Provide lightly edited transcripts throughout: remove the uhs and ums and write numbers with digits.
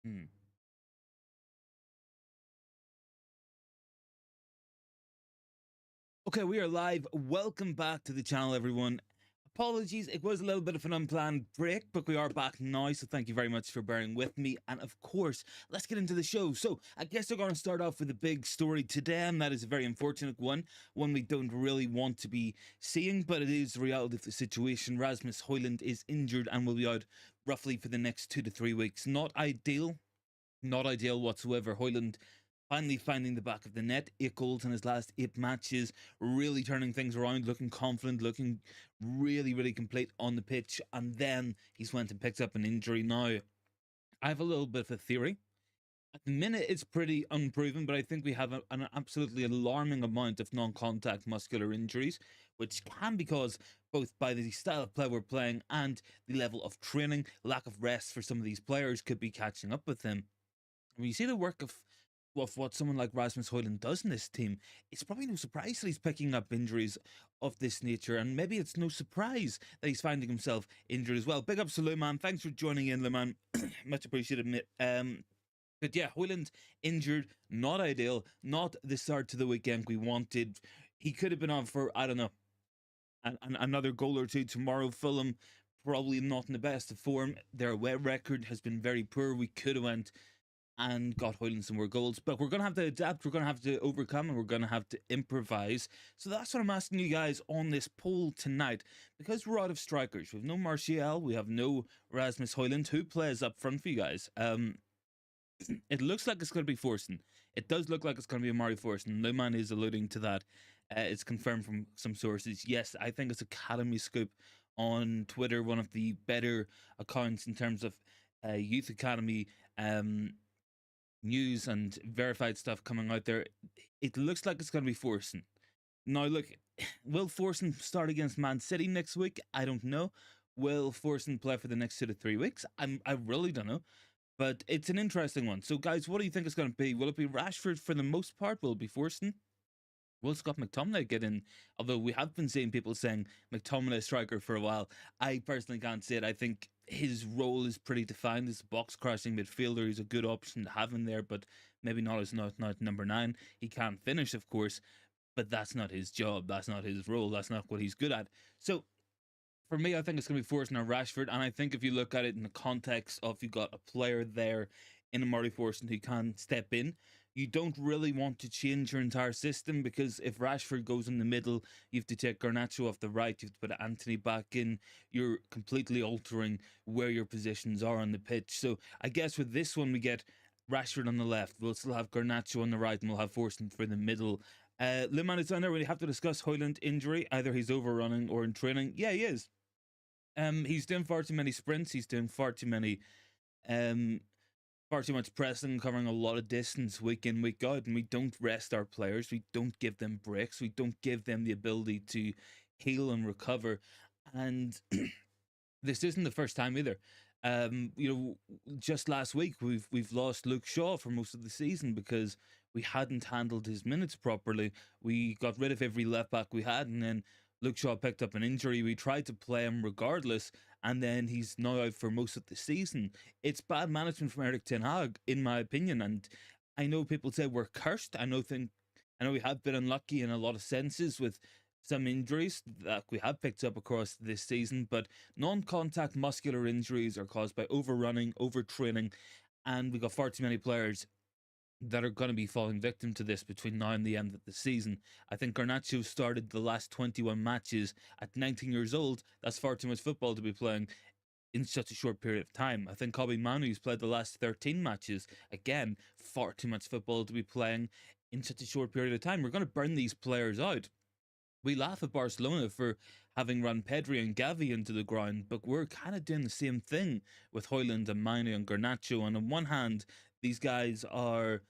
Hmm. Okay, we are live. Welcome back to the channel, everyone. Apologies, it was a little bit of an unplanned break, but we are back now, so thank you very much for bearing with me. And of course, let's get into the show. So, I guess we're going to start off with a big story today, and that is a very unfortunate one we don't really want to be seeing, but it is the reality of the situation. Rasmus Hojlund is injured and will be out roughly for the next 2 to 3 weeks. Not ideal whatsoever. Hojlund finally finding the back of the net, 8 goals in his last 8 matches, really turning things around, looking confident, looking really, really complete on the pitch. And then he's went and picked up an injury. Now, I have a little bit of a theory. At the minute, it's pretty unproven, but I think we have an absolutely alarming amount of non contact muscular injuries, which can be caused both by the style of play we're playing and the level of training. Lack of rest for some of these players could be catching up with them. When you see the work of what someone like Rasmus Hojlund does in this team, it's probably no surprise that he's picking up injuries of this nature, and maybe it's no surprise that he's finding himself injured as well. Big ups to Luman. Thanks for joining in, Luman. Much appreciated, mate. But yeah, Hojlund injured, not ideal, not the start to the weekend we wanted. He could have been on for, I don't know, another goal or two tomorrow. Fulham probably not in the best of form. Their away record has been very poor. We could have went and got Hojlund some more goals. But we're going to have to adapt, we're going to have to overcome, and we're going to have to improvise. So that's what I'm asking you guys on this poll tonight. Because we're out of strikers, we have no Martial, we have no Rasmus Hojlund. Who plays up front for you guys? It looks like it's going to be Forson. It does look like it's going to be Omari Forson. No man is alluding to that. It's confirmed from some sources. Yes, I think it's Academy Scoop on Twitter, one of the better accounts in terms of youth academy news and verified stuff coming out there. It looks like it's going to be Forson. Now, look, will Forson start against Man City next week? I don't know. Will Forson play for the next 2 to 3 weeks? I really don't know. But it's an interesting one. So, guys, what do you think it's going to be? Will it be Rashford for the most part? Will it be Forson? Will Scott McTominay get in? Although we have been seeing people saying McTominay striker for a while. I personally can't see it. I think his role is pretty defined as a box crashing midfielder. He's a good option to have in there, but maybe not as not number 9. He can't finish, of course, but that's not his job. That's not his role. That's not what he's good at. So for me, I think it's going to be Forson or Rashford. And I think if you look at it in the context of you got a player there in Omari Forson who can step in, you don't really want to change your entire system, because if Rashford goes in the middle, you have to take Garnacho off the right, you have to put Anthony back in. You're completely altering where your positions are on the pitch. So I guess with this one, we get Rashford on the left. We'll still have Garnacho on the right, and we'll have Forson for the middle. Liman is on there. We have to discuss Hojlund injury. Either he's overrunning or in training. Yeah, he is. He's doing far too many sprints. He's doing um, far too much pressing, covering a lot of distance week in, week out, and we don't rest our players. We don't give them breaks. We don't give them the ability to heal and recover. And this isn't the first time either. You know, just last week we've lost Luke Shaw for most of the season because we hadn't handled his minutes properly. We got rid of every left back we had, and then Luke Shaw picked up an injury. We tried to play him regardless, and then he's now out for most of the season. It's bad management from Eric Ten Hag, in my opinion. And I know people say we're cursed. I know we have been unlucky in a lot of senses with some injuries that we have picked up across this season, but non-contact muscular injuries are caused by overrunning, overtraining, and we got far too many players that are going to be falling victim to this between now and the end of the season. I think Garnacho started the last 21 matches at 19 years old. That's far too much football to be playing in such a short period of time. I think Kobe Manu's played the last 13 matches. Again, far too much football to be playing in such a short period of time. We're going to burn these players out. We laugh at Barcelona for having run Pedri and Gavi into the ground, but we're kind of doing the same thing with Hojlund and Mane and Garnacho. And on one hand, these guys are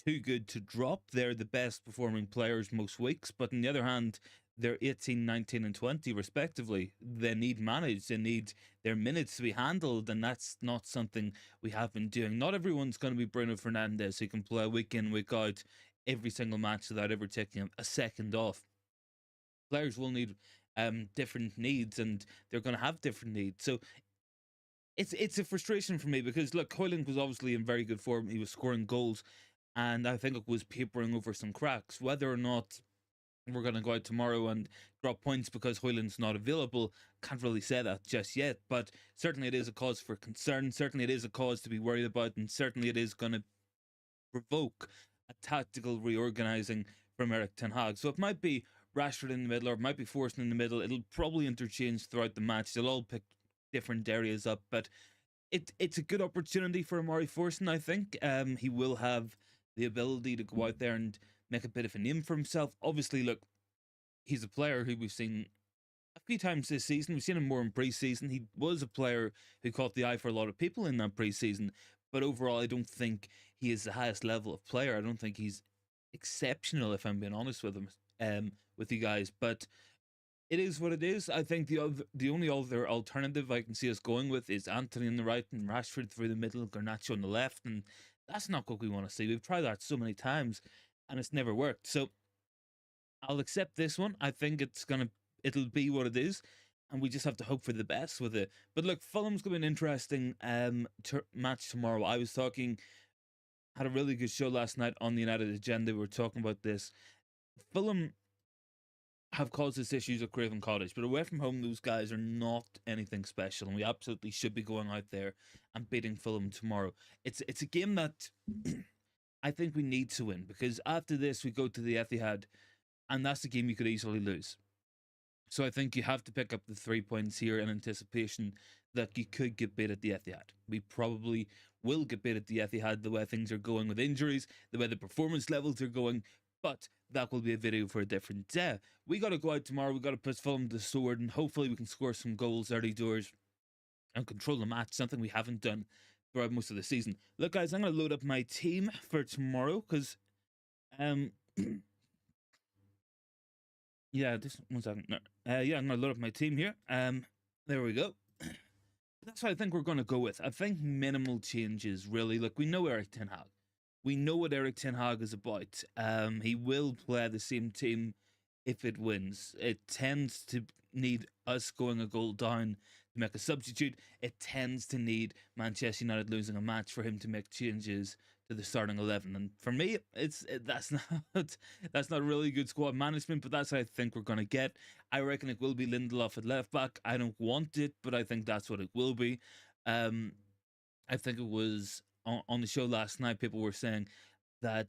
too good to drop. They're the best performing players most weeks. But on the other hand, they're 18, 19, and 20, respectively. They need managed. They need their minutes to be handled. And that's not something we have been doing. Not everyone's going to be Bruno Fernandes, who can play week in, week out, every single match without ever taking a second off. Players will need different needs, and they're going to have different needs. So it's a frustration for me because look, Hojlund was obviously in very good form. He was scoring goals, and I think it was papering over some cracks. Whether or not we're going to go out tomorrow and drop points because Hojlund's not available, can't really say that just yet. But certainly it is a cause for concern. Certainly it is a cause to be worried about, and certainly it is going to provoke a tactical reorganizing from Eric Ten Hag. So it might be Rashford in the middle, or it might be Forson in the middle. It'll probably interchange throughout the match. They'll all pick different areas up, but it's a good opportunity for Omari Forson. I think he will have the ability to go out there and make a bit of a name for himself. Obviously, look, he's a player who we've seen a few times this season. We've seen him more in pre-season. He was a player who caught the eye for a lot of people in that pre-season, but overall, I don't think he is the highest level of player. I don't think he's exceptional, if I'm being honest with him, with you guys. But it is what it is. I think the only other alternative I can see us going with is Anthony on the right and Rashford through the middle, Garnacho on the left, and that's not what we want to see. We've tried that so many times, and it's never worked. So I'll accept this one. I think it'll be what it is, and we just have to hope for the best with it. But look, Fulham's going to be an interesting match tomorrow. I was had a really good show last night on the United Agenda. We were talking about this. Fulham have caused us issues at Craven Cottage, but away from home, those guys are not anything special, and we absolutely should be going out there and beating Fulham tomorrow. It's a game that I think we need to win, because after this we go to the Etihad, and that's the game you could easily lose. So I think you have to pick up the 3 points here in anticipation that you could get beat at the Etihad. We probably will get beat at the Etihad, the way things are going with injuries, the way the performance levels are going, but that will be a video for a different day. We got to go out tomorrow. We got to put Fulham to the sword, and hopefully we can score some goals early doors and control the match, something we haven't done throughout most of the season. Look, guys, I'm going to load up my team for tomorrow because, yeah, just 1 second. No. Yeah, I'm going to load up my team here. There we go. That's what I think we're going to go with. I think minimal changes, really. Look, we know Eric Ten Hag. We know what Eric Ten Hag is about. He will play the same team if it wins. It tends to need us going a goal down to make a substitute. It tends to need Manchester United losing a match for him to make changes to the starting 11. And for me, that's not really good squad management, but that's what I think we're going to get. I reckon it will be Lindelof at left back. I don't want it, but I think that's what it will be. I think it was on the show last night, people were saying that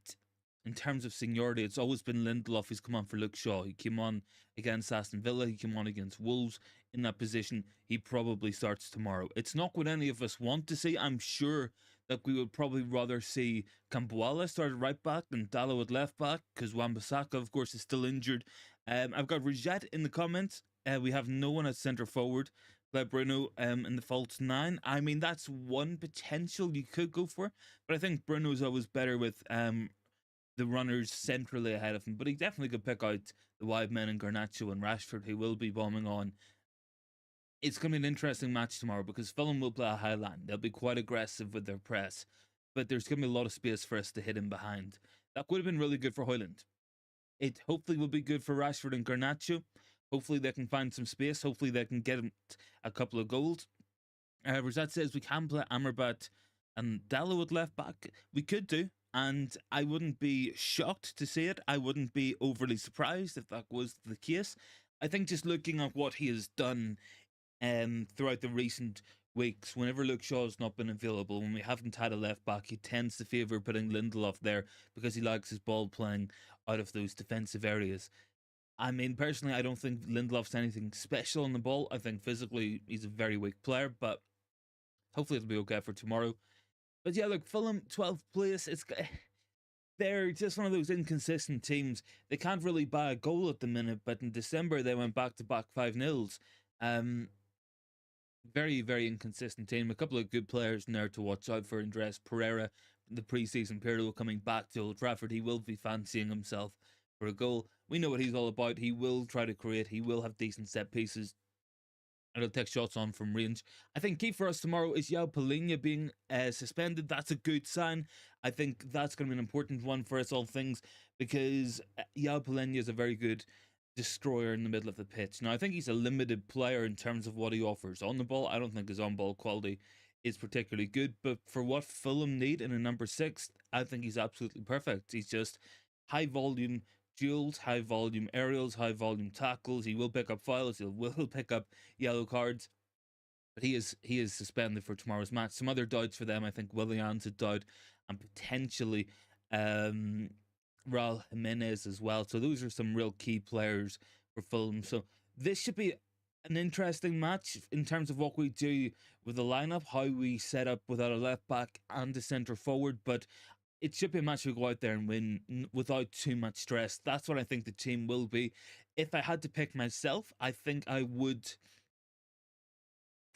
in terms of seniority, it's always been Lindelof who's come on for Luke Shaw. He came on against Aston Villa. He came on against Wolves in that position. He probably starts tomorrow. It's not what any of us want to see. I'm sure that we would probably rather see Campoala start at right back than Dalot at left back, because Wan-Bissaka, of course, is still injured. I've got Rajat in the comments. We have no one at centre forward. Let Bruno in the false 9. I mean, that's one potential you could go for, but I think Bruno's always better with the runners centrally ahead of him. But he definitely could pick out the wide men in Garnacho and Rashford, who will be bombing on. It's going to be an interesting match tomorrow because Fulham will play a high line. They'll be quite aggressive with their press, but there's going to be a lot of space for us to hit in behind. That would have been really good for Hojlund. It hopefully will be good for Rashford and Garnacho. Hopefully they can find some space. Hopefully they can get a couple of goals. Rosat says we can play Amrabat and Dalot at left back. We could do, and I wouldn't be shocked to see it. I wouldn't be overly surprised if that was the case. I think just looking at what he has done throughout the recent weeks, whenever Luke Shaw's not been available, when we haven't had a left back, he tends to favour putting Lindelof there because he likes his ball playing out of those defensive areas. I mean, personally, I don't think Lindelof's anything special on the ball. I think physically he's a very weak player, but hopefully it'll be okay for tomorrow. But yeah, look, Fulham, 12th place. They're just one of those inconsistent teams. They can't really buy a goal at the minute, but in December they went back-to-back 5-0s. Very, very inconsistent team. A couple of good players in there to watch out for. Andres Pereira, the pre-season period, coming back to Old Trafford. He will be fancying himself for a goal. We know what he's all about. He will try to create. He will have decent set pieces. And he'll take shots on from range. I think key for us tomorrow is João Palhinha being suspended. That's a good sign. I think that's going to be an important one for us all things, because João Palhinha is a very good destroyer in the middle of the pitch. Now, I think he's a limited player in terms of what he offers on the ball. I don't think his on-ball quality is particularly good. But for what Fulham need in a number 6, I think he's absolutely perfect. He's just high volume duels, high volume aerials, high volume tackles. He will pick up fouls. He will pick up yellow cards. But he is suspended for tomorrow's match. Some other doubts for them, I think Willian's a doubt, and potentially um, Raul Jimenez as well. So those are some real key players for Fulham. So this should be an interesting match in terms of what we do with the lineup, how we set up without a left back and a centre forward. But it should be a match we go out there and win without too much stress. That's what I think the team will be. If I had to pick myself, I think I would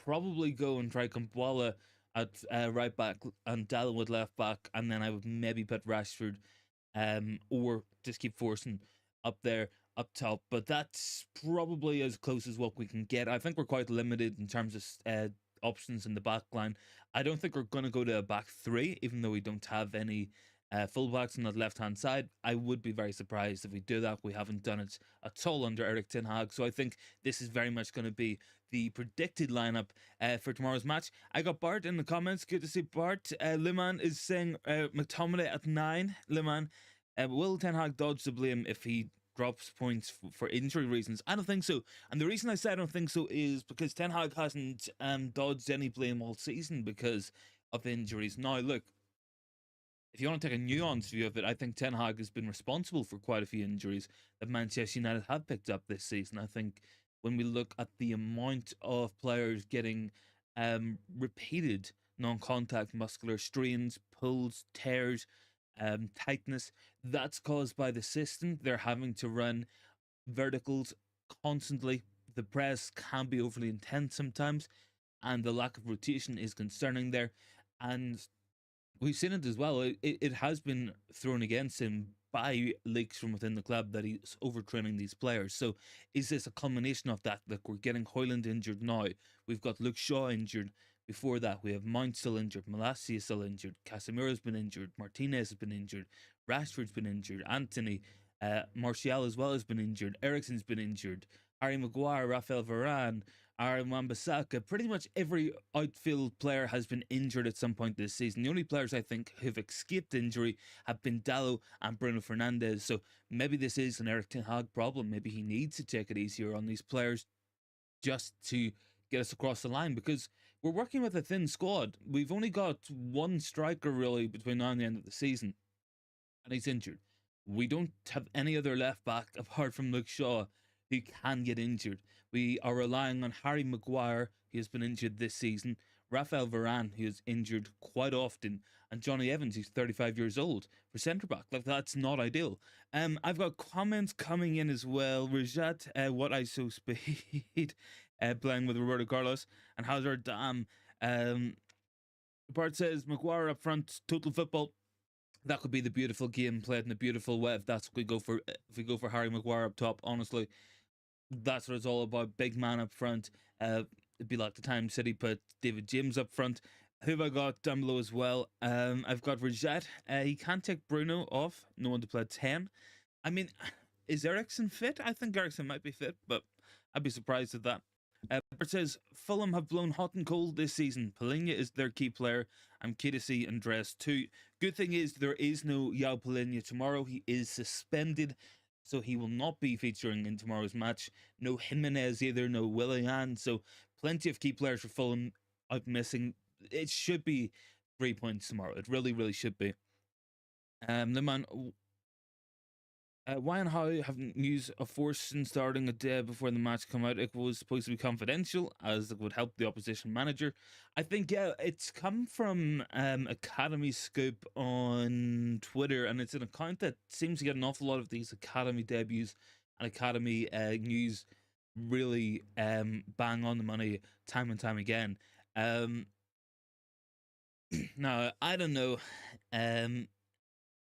probably go and try Kampwala at right back and Dallin at left back, and then I would maybe put Rashford, or just keep Forson up there, up top. But that's probably as close as what we can get. I think we're quite limited in terms of options in the back line. I don't think we're going to go to a back three, even though we don't have any fullbacks on the left hand side. I would be very surprised if we do that. We haven't done it at all under Erik ten Hag. So I think this is very much going to be the predicted lineup for tomorrow's match. I got Bart in the comments. Good to see Bart. Liman is saying McTominay at 9. Liman, will Ten Hag dodge the blame if he drops points for injury reasons? I don't think so. And the reason I say I don't think so is because Ten Hag hasn't dodged any blame all season because of injuries. Now, look, if you want to take a nuanced view of it, I think Ten Hag has been responsible for quite a few injuries that Manchester United have picked up this season. I think when we look at the amount of players getting repeated non-contact muscular strains, pulls, tears, tightness, that's caused by the system. They're having to run verticals constantly. The press can be overly intense sometimes, and the lack of rotation is concerning there. And we've seen it as well. It has been thrown against him by leaks from within the club that he's overtraining these players. So is this a culmination of that? Like, we're getting Hojlund injured now. We've got Luke Shaw injured. Before that, we have Mount still injured. Malacia is still injured. Casemiro's been injured. Martinez has been injured. Rashford's been injured. Anthony, Martial as well has been injured. Eriksen's been injured. Harry Maguire, Rafael Varane, Aaron Wan-Bissaka. Pretty much every outfield player has been injured at some point this season. The only players I think who've escaped injury have been Dallo and Bruno Fernandes. So maybe this is an Erik ten Hag problem. Maybe he needs to take it easier on these players just to get us across the line, because we're working with a thin squad. We've only got one striker really between now and the end of the season, and he's injured. We don't have any other left back apart from Luke Shaw who can get injured. We are relying on Harry Maguire, who has been injured this season, Rafael Varane, who is injured quite often, and Johnny Evans, who's 35 years old, for centre back. Like, that's not ideal. I've got comments coming in as well. Rajat, what I so speed, playing with Roberto Carlos, and Hazard, damn. Bart says Maguire up front, total football. That could be the beautiful game played in a beautiful way if that's what we go for. If we go for Harry Maguire up top, honestly, that's what it's all about. Big man up front. It'd be like the time City put David James up front. Who have I got down below as well? I've got Rajat. He can't take Bruno off. No one to play 10. I mean, is Eriksen fit? I think Eriksen might be fit, but I'd be surprised at that. Bert says Fulham have blown hot and cold this season. Palhinha is their key player. I'm keen to see Andres too. Good thing is there is no João Palhinha tomorrow. He is suspended, so he will not be featuring in tomorrow's match. No Jimenez either, no Willian. So plenty of key players for Fulham out missing. It should be 3 points tomorrow. It really, really should be. The man. Why and how have news of Forson starting a day before the match come out? It was supposed to be confidential, as it would help the opposition manager. I think, yeah, it's come from Academy Scoop on Twitter, and it's an account that seems to get an awful lot of these Academy debuts and Academy news really bang on the money time and time again. Now, I don't know.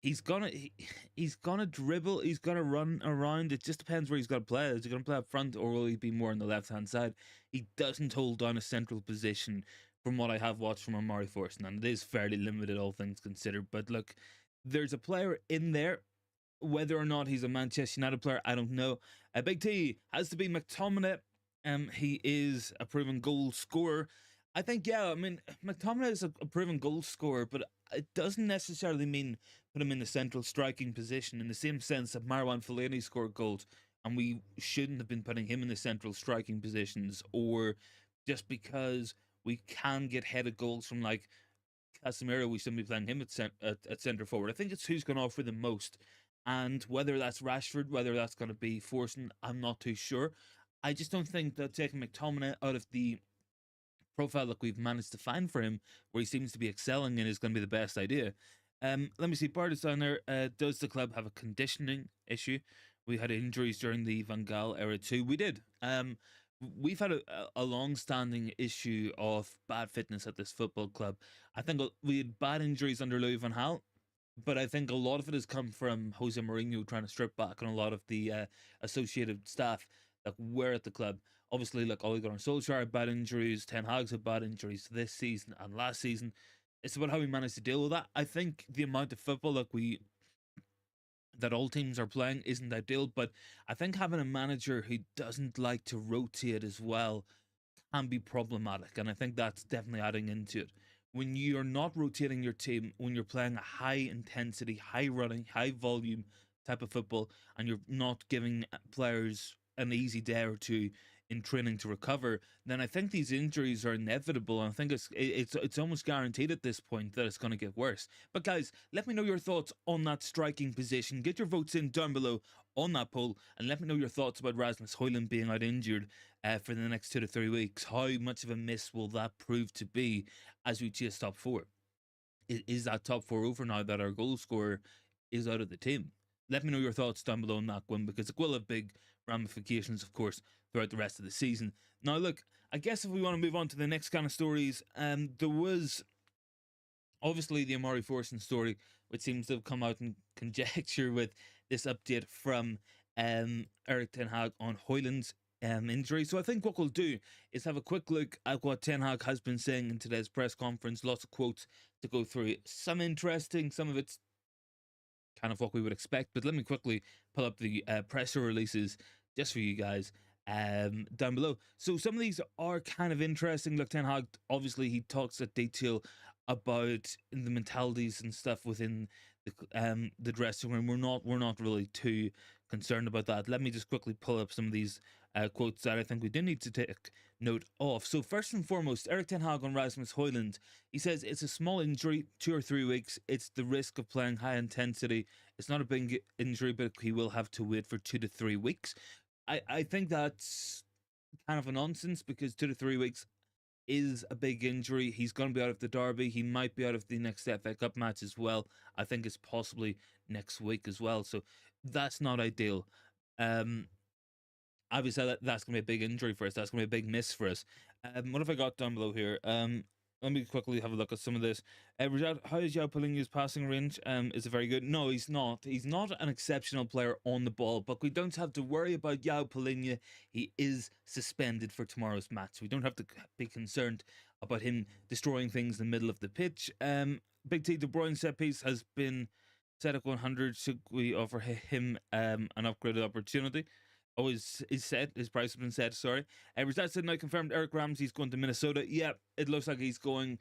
He's gonna dribble. He's gonna run around. It just depends where he's gonna play. Is he gonna play up front, or will he be more on the left hand side? He doesn't hold down a central position, from what I have watched from Omari Forson, and it is fairly limited, all things considered. But look, there's a player in there. Whether or not he's a Manchester United player, I don't know. Big T has to be McTominay. He is a proven goal scorer. I think, yeah, I mean, McTominay is a proven goal scorer, but it doesn't necessarily mean put him in the central striking position in the same sense that Marwan Fellaini scored goals and we shouldn't have been putting him in the central striking positions, or just because we can get headed goals from like Casemiro, we shouldn't be playing him at centre forward. I think it's who's going to offer the most. And whether that's Rashford, whether that's going to be Forson, I'm not too sure. I just don't think that taking McTominay out of the profile that we've managed to find for him, where he seems to be excelling in, is going to be the best idea. Let me see. Bart is down there. Does the club have a conditioning issue? We had injuries during the Van Gaal era too. We did. We've had a long-standing issue of bad fitness at this football club. I think we had bad injuries under Louis Van Gaal, but I think a lot of it has come from Jose Mourinho trying to strip back on a lot of the associated staff that were at the club. Obviously, like Ole Gunnar Solskjaer had bad injuries, Ten Hag's had bad injuries this season and last season. It's about how we managed to deal with that. I think the amount of football that all teams are playing isn't ideal, but I think having a manager who doesn't like to rotate as well can be problematic, and I think that's definitely adding into it. When you're not rotating your team, when you're playing a high intensity, high running, high volume type of football, and you're not giving players an easy day or two in training to recover, then I think these injuries are inevitable. And I think it's almost guaranteed at this point that it's going to get worse. But guys, let me know your thoughts on that striking position. Get your votes in down below on that poll, and let me know your thoughts about Rasmus Hojlund being out injured for the next 2 to 3 weeks. How much of a miss will that prove to be as we chase top four? Is that top four over now that our goal scorer is out of the team? Let me know your thoughts down below on that one, because it will have big ramifications, of course, throughout the rest of the season. Now, look, I guess if we want to move on to the next kind of stories, there was obviously the Omari Forson story, which seems to have come out in conjecture with this update from Eric Ten Hag on Hojlund's injury. So I think what we'll do is have a quick look at what Ten Hag has been saying in today's press conference. Lots of quotes to go through. Some interesting, some of it's kind of what we would expect. But let me quickly pull up the presser releases just for you guys down below. So some of these are kind of interesting. Look, Ten Hag, obviously he talks at detail about the mentalities and stuff within the dressing room. We're not really too concerned about that. Let me just quickly pull up some of these quotes that I think we do need to take note of. So first and foremost, Eric Ten Hag on Rasmus Hojlund. He says it's a small injury, 2 or 3 weeks. It's the risk of playing high intensity. It's not a big injury, but he will have to wait for 2 to 3 weeks. I think that's kind of a nonsense, because 2 to 3 weeks is a big injury. He's going to be out of the derby. He might be out of the next FA Cup match as well. I think it's possibly next week as well. So that's not ideal. Obviously that's going to be a big injury for us. That's going to be a big miss for us. What have I got down below here? Let me quickly have a look at some of this. Rajat, how is João Palhinha's passing range? Is it very good? No, he's not. He's not an exceptional player on the ball, but we don't have to worry about João Palhinha. He is suspended for tomorrow's match. We don't have to be concerned about him destroying things in the middle of the pitch. Big T, De Bruyne set piece has been set at 100. Should we offer him an upgraded opportunity? Oh, his price has been set, sorry. Rosette said now confirmed Eric Ramsey's going to Minnesota. Yeah, it looks like he's going.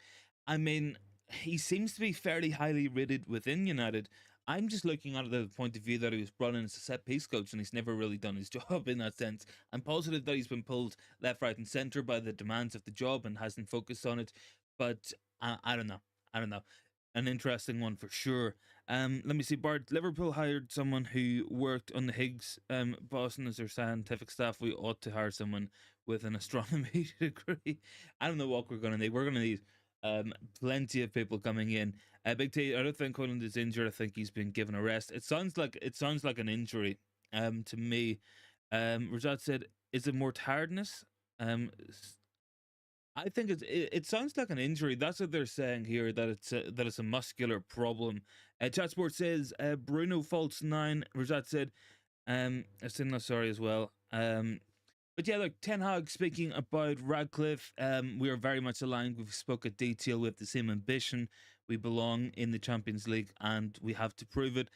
I mean, he seems to be fairly highly rated within United. I'm just looking at it the point of view that he was brought in as a set piece coach and he's never really done his job in that sense. I'm positive that he's been pulled left, right, and centre by the demands of the job and hasn't focused on it. But I don't know. I don't know. An interesting one for sure. Let me see. Bart, Liverpool hired someone who worked on the Higgs Boston as their scientific staff. We ought to hire someone with an astronomy degree. I don't know what we're going to need. We're going to need plenty of people coming in. Big T, I don't think Hojlund is injured. I think he's been given a rest. It sounds like an injury. To me, Rajat said, "Is it more tiredness?" I think it sounds like an injury. That's what they're saying here. That it's a muscular problem. Chat Sport says Bruno false 9. Rajat said I've seen that, sorry as well. But yeah, look, Ten Hag speaking about Radcliffe. We are very much aligned. We've spoke at detail. We have the same ambition. We belong in the Champions League, and we have to prove it.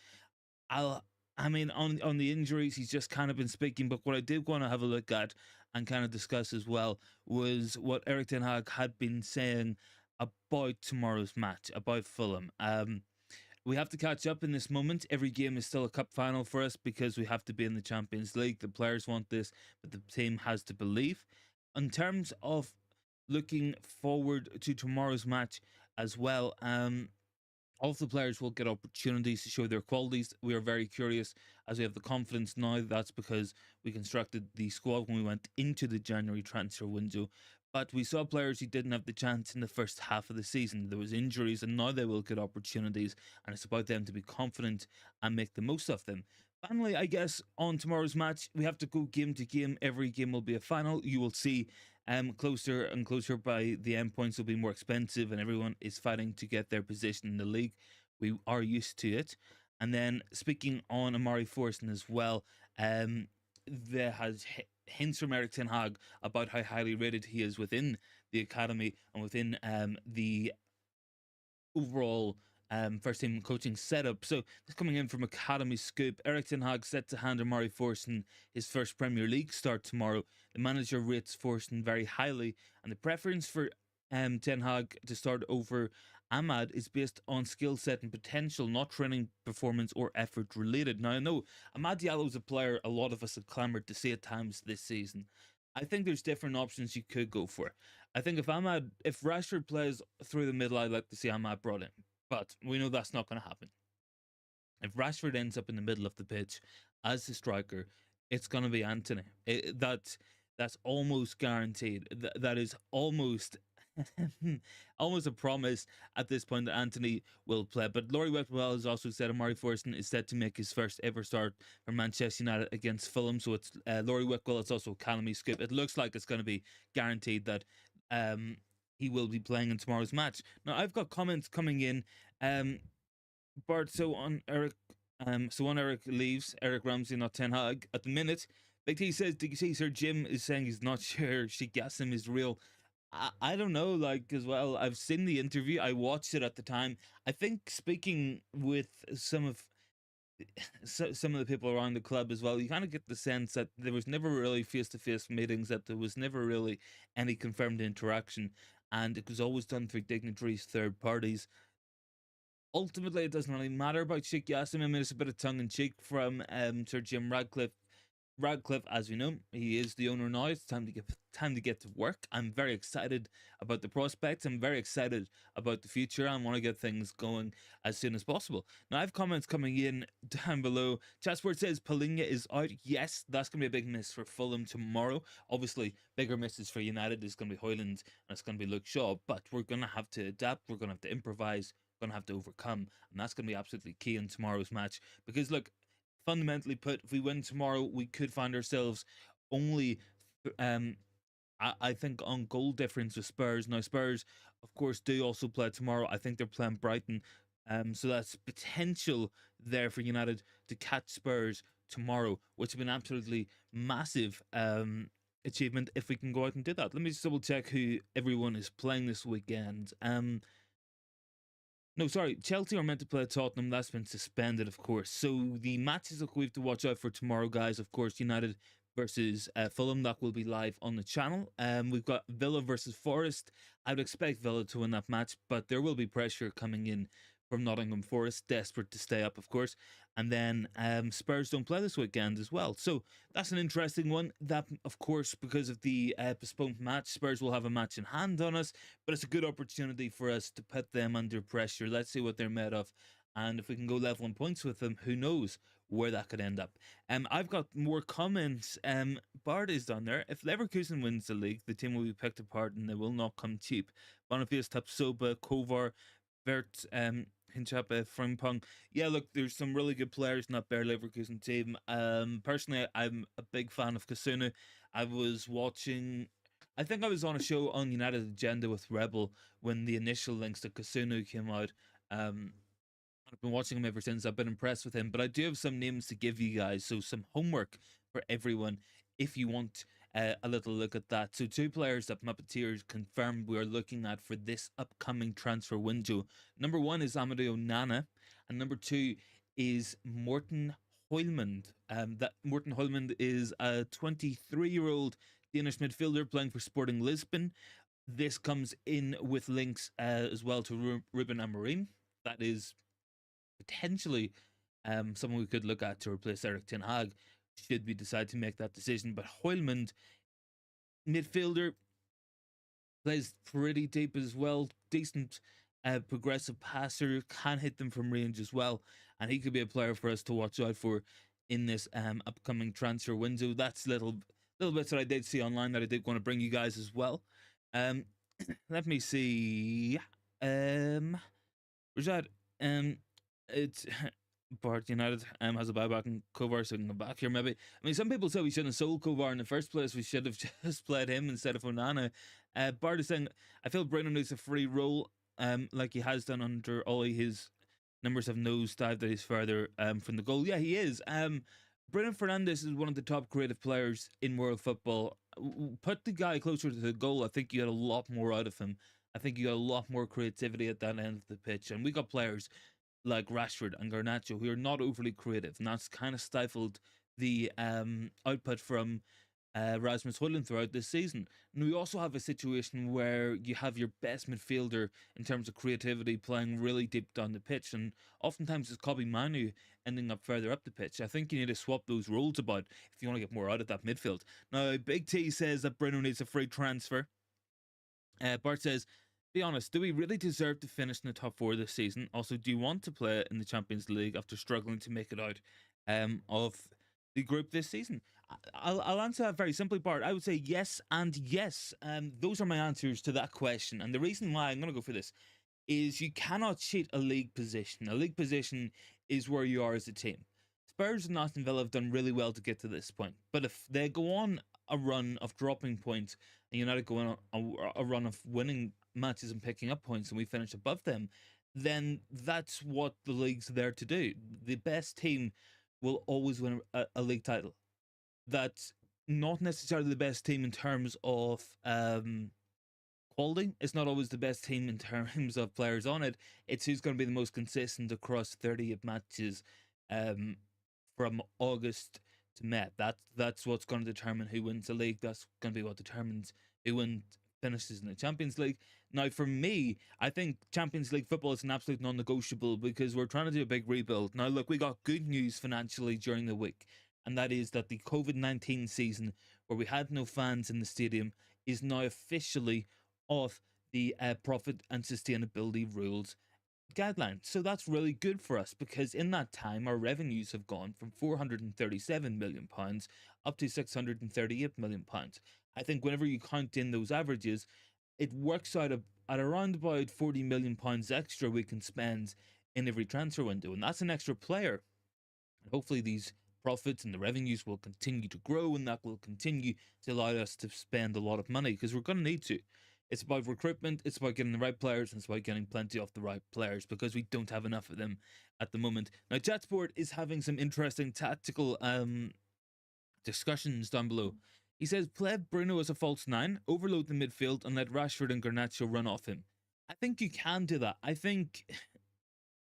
I mean, on the injuries, he's just kind of been speaking. But what I did want to have a look at and kind of discuss as well was what Erik ten Hag had been saying about tomorrow's match, about Fulham. We have to catch up in this moment. Every game is still a cup final for us because we have to be in the Champions League. The players want this, but the team has to believe. In terms of looking forward to tomorrow's match as well, all of the players will get opportunities to show their qualities. We are very curious as we have the confidence now. That's because we constructed the squad when we went into the January transfer window. But we saw players who didn't have the chance in the first half of the season. There was injuries, and now they will get opportunities, and it's about them to be confident and make the most of them. Finally, I guess on tomorrow's match, we have to go game to game. Every game will be a final. You will see closer and closer by the end points will be more expensive, and everyone is fighting to get their position in the league. We are used to it. And then speaking on Omari Forson as well, there has hints from Erik ten Hag about how highly rated he is within the academy and within the overall first team coaching setup. So this coming in from Academy Scoop. Erik ten Hag set to hand Omari Forson his first Premier League start tomorrow. The manager rates Forson very highly, and the preference for ten Hag to start over Ahmad is based on skill set and potential, not training performance or effort related. Now I know Ahmad Diallo is a player a lot of us have clamoured to see at times this season. I think there's different options you could go for. I think if Rashford plays through the middle, I'd like to see Ahmad brought in. But we know that's not going to happen. If Rashford ends up in the middle of the pitch as the striker, it's going to be Anthony. That's almost guaranteed. That is almost almost a promise at this point that Anthony will play. But Laurie Whitwell has also said Omari Forson is set to make his first ever start for Manchester United against Fulham. So it's Laurie Whitwell. It's also Academy Skip. It looks like it's going to be guaranteed that he will be playing in tomorrow's match. Now I've got comments coming in. Bart, so on Eric leaves, Eric Ramsey, not Ten Hag. At the minute, Big T says, did you see Sir Jim is saying he's not sure Shigassim is real? I don't know, like, as well. I've seen the interview, I watched it at the time. I think speaking with some of the people around the club as well, you kind of get the sense that there was never really face-to-face meetings, that there was never really any confirmed interaction, and it was always done through dignitaries, third parties. Ultimately, it doesn't really matter about Sheikh Yassim. I mean, it's a bit of tongue in cheek from Sir Jim Radcliffe. Radcliffe, as we know, he is the owner now. It's time to get to work. I'm very excited about the prospects. I'm very excited about the future. I want to get things going as soon as possible. Now, I have comments coming in down below. Chatsport says Palhinha is out. Yes, that's going to be a big miss for Fulham tomorrow. Obviously, bigger misses for United is going to be Hojlund and it's going to be Luke Shaw. But we're going to have to adapt. We're going to have to improvise. Going to have to overcome, and that's going to be absolutely key in tomorrow's match. Because look, fundamentally put, if we win tomorrow, we could find ourselves only, I think, on goal difference with Spurs. Now Spurs, of course, do also play tomorrow. I think they're playing Brighton, so that's potential there for United to catch Spurs tomorrow, which would be an absolutely massive achievement if we can go out and do that. Let me just double check who everyone is playing this weekend. No, sorry, Chelsea are meant to play Tottenham. That's been suspended, of course. So the matches that we have to watch out for tomorrow, guys, of course, United versus Fulham. That will be live on the channel. We've got Villa versus Forest. I would expect Villa to win that match, but there will be pressure coming in from Nottingham Forest, desperate to stay up, of course. And then Spurs don't play this weekend as well. So that's an interesting one. That, of course, because of the postponed match, Spurs will have a match in hand on us, but it's a good opportunity for us to put them under pressure. Let's see what they're made of. And if we can go level in points with them, who knows where that could end up. I've got more comments. Bard is down there. If Leverkusen wins the league, the team will be picked apart and they will not come cheap. Boniface, Tapsoba, Kovar, Vert, Hinchapa, Frimpong. Yeah, look, there's some really good players in that Bayer Leverkusen team. Personally, I'm a big fan of Kasuna. I was watching, I think I was on a show on United Agenda with Rebel when the initial links to Kasuna came out. I've been watching him ever since. I've been impressed with him, but I do have some names to give you guys, so some homework for everyone if you want a little look at that. So two players that Muppeteers confirmed we are looking at for this upcoming transfer window. Number one is Amadou Onana, and number two is Morten Hojlund. That Morten Hojlund is a 23-year-old Danish midfielder playing for Sporting Lisbon. This comes in with links as well to Ruben Amorim. That is potentially someone we could look at to replace Eric Ten Hag should we decide to make that decision. But Hojlund, midfielder, plays pretty deep as well. Decent progressive passer, can hit them from range as well. And he could be a player for us to watch out for in this upcoming transfer window. That's little bits that I did see online that I did want to bring you guys as well. Let me see. Rashad, it's Bart United has a buyback in Kovar, so we can go back here maybe. I mean, some people say we shouldn't have sold Kovar in the first place. We should have just played him instead of Onana. Bart is saying, I feel Bruno needs a free role, like he has done under Ollie. His numbers have nosedived that he's further from the goal. Yeah, he is. Bruno Fernandes is one of the top creative players in world football. Put the guy closer to the goal, I think you get a lot more out of him. I think you got a lot more creativity at that end of the pitch. And we got players like Rashford and Garnacho who are not overly creative, and that's kind of stifled the output from Rasmus Hojlund throughout this season. And we also have a situation where you have your best midfielder in terms of creativity playing really deep down the pitch, and oftentimes it's Kobbie Manu ending up further up the pitch. I think you need to swap those roles about if you want to get more out of that midfield. Now, Big T says that Bruno needs a free transfer. Bart says, be honest, do we really deserve to finish in the top four this season? Also, do you want to play in the Champions League after struggling to make it out of the group this season? I'll answer that very simply, Bart. I would say yes and yes. Those are my answers to that question. And the reason why I'm going to go for this is you cannot cheat a league position. A league position is where you are as a team. Spurs and Aston Villa have done really well to get to this point. But if they go on a run of dropping points and United go on a run of winning matches and picking up points and we finish above them, then that's what the league's there to do. The best team will always win a league title. That's not necessarily the best team in terms of quality. It's not always the best team in terms of players on it. It's who's going to be the most consistent across 38 matches from August to May. That's what's going to determine who wins the league. That's going to be what determines who finishes in the Champions League. Now, for me, I think Champions League football is an absolute non-negotiable because we're trying to do a big rebuild. Now, look, we got good news financially during the week, and that is that the COVID-19 season, where we had no fans in the stadium, is now officially off the profit and sustainability rules guideline. So that's really good for us because in that time our revenues have gone from £437 million up to £638 million. I think whenever you count in those averages, it works out at around about £40 million extra we can spend in every transfer window, and that's an extra player. And hopefully these profits and the revenues will continue to grow, and that will continue to allow us to spend a lot of money because we're going to need to. It's about recruitment, it's about getting the right players, and it's about getting plenty of the right players because we don't have enough of them at the moment. Now, Chatsport is having some interesting tactical discussions down below. He says, play Bruno as a false nine, overload the midfield, and let Rashford and Garnacho run off him. I think you can do that. I think,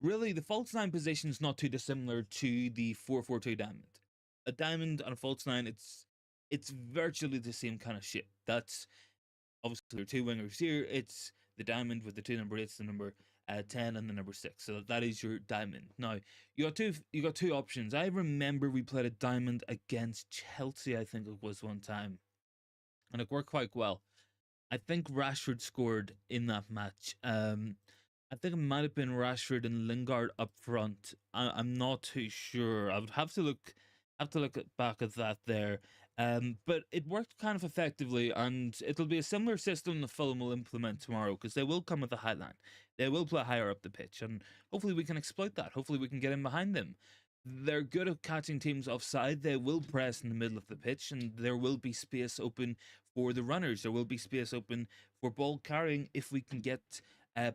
really, the false nine position is not too dissimilar to the 4-4-2 diamond. A diamond and a false nine, it's virtually the same kind of shit. That's obviously there are two wingers here. It's the diamond with the two number 8s, the number 10 and the number 6. So that is your diamond. Now, you got two options. I remember we played a diamond against Chelsea, I think it was one time, and it worked quite well. I think Rashford scored in that match. I think it might have been Rashford and Lingard up front. I'm not too sure. I would have to look back at that there. But it worked kind of effectively, and it'll be a similar system the Fulham will implement tomorrow because they will come with a high line. They will play higher up the pitch, and hopefully we can exploit that. Hopefully we can get in behind them. They're good at catching teams offside. They will press in the middle of the pitch, and there will be space open for the runners. There will be space open for ball carrying if we can get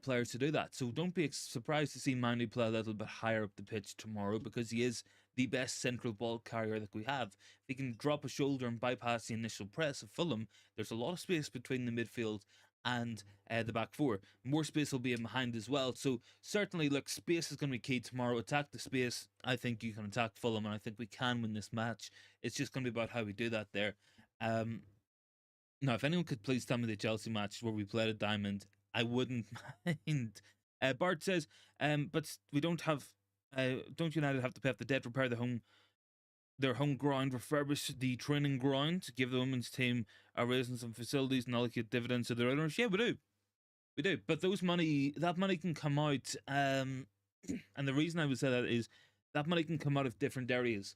players to do that. So don't be surprised to see Manu play a little bit higher up the pitch tomorrow because he is the best central ball carrier that we have. If he can drop a shoulder and bypass the initial press of Fulham, there's a lot of space between the midfield and the back four. More space will be in behind as well. So certainly, look, space is going to be key tomorrow. Attack the space. I think you can attack Fulham, and I think we can win this match. It's just going to be about how we do that there. Now, if anyone could please tell me the Chelsea match where we played at Diamond, I wouldn't mind. Bart says, but we don't have. Don't United have to pay off the debt, repair their home ground, refurbish the training ground, give the women's team a raise in some facilities, and allocate dividends to their owners? Yeah, we do. But that money can come out. And the reason I would say that is that money can come out of different areas.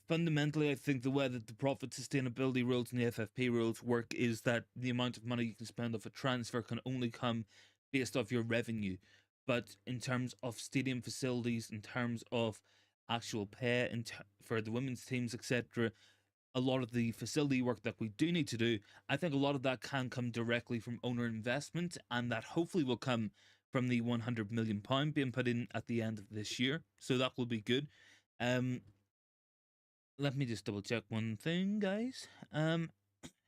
Fundamentally, I think the way that the profit sustainability rules and the FFP rules work is that the amount of money you can spend off a transfer can only come based off your revenue. But in terms of stadium facilities, in terms of actual pay for the women's teams, etc., a lot of the facility work that we do need to do, I think a lot of that can come directly from owner investment, and that hopefully will come from the £100 million being put in at the end of this year. So that will be good. Let me just double check one thing, guys.